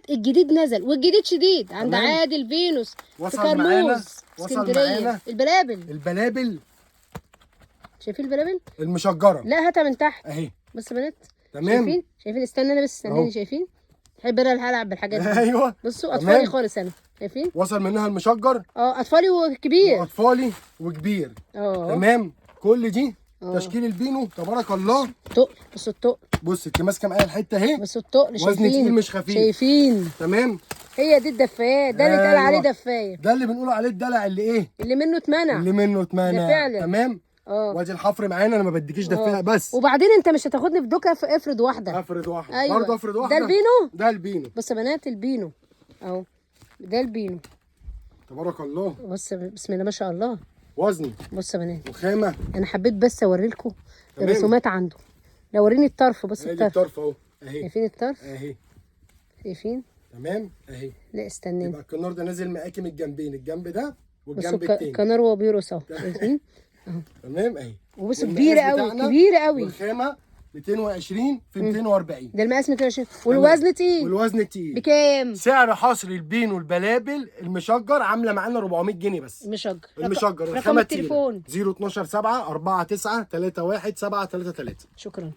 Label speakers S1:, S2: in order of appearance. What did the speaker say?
S1: الجديد نزل والجديد شديد عند
S2: تمام.
S1: عادل فينوس في
S2: وصل معانا
S1: كرموز اسكندريه. البلابل شايفين البلابل
S2: المشجره
S1: لا هاتها من تحت
S2: اهي.
S1: بص يا بنات
S2: تمام.
S1: شايفين استنى انا بس استناني. شايفين بحب انا العب بالحاجات دي.
S2: ايوه
S1: بصوا اطفالي
S2: تمام.
S1: خالص انا شايفين
S2: وصل منها المشجر
S1: اطفالي وكبير
S2: واطفالي وكبير. تمام. كل دي تشكيل البينو تبارك الله.
S1: تقل بصوا التقل.
S2: بص انت ماسكه معايا الحته اهي.
S1: بصوا التقل
S2: وزن تقيل مش خفيف.
S1: شايفين
S2: تمام.
S1: هي دي الدفايه ده اللي اتقال عليه دفايه.
S2: ده اللي بنقول عليه الدلع اللي ايه
S1: اللي منه اتمنع ده فعلا.
S2: تمام. وادي الحفر معانا انا ما بديكيش دفايه بس.
S1: وبعدين انت مش هتاخدني في دوكه افرض واحده.
S2: أيوة. برضه افرض واحده. ده البينو.
S1: بص يا بنات البينو اهو. ده البينو
S2: تبارك الله.
S1: بص بسم الله ما شاء الله.
S2: وزني
S1: بص يا بنات
S2: وخامه.
S1: انا حبيت بس اوري لكم الرسومات عنده. لو وريني الطرف. بص
S2: الطرف اهو اهي.
S1: شايفين الطرف
S2: اهي.
S1: شايفين
S2: تمام اهي.
S1: لا استناني.
S2: يبقى الكنار ده نازل مقاكم الجنبين، الجنب ده والجنب التاني.
S1: الكنار وهو بيرقص اهو شايفين اهو.
S2: تمام اهي.
S1: وبص كبيره قوي كبيره قوي.
S2: والخامه 220 في 240.
S1: ده المقاس 220 والوزن تقيل. بكام؟
S2: سعر حصري البينو البلابل المشجر عامله معانا 400 جنيه بس.
S1: المشجر
S2: رقم التليفون 012 7 49 31 733.
S1: شكرا.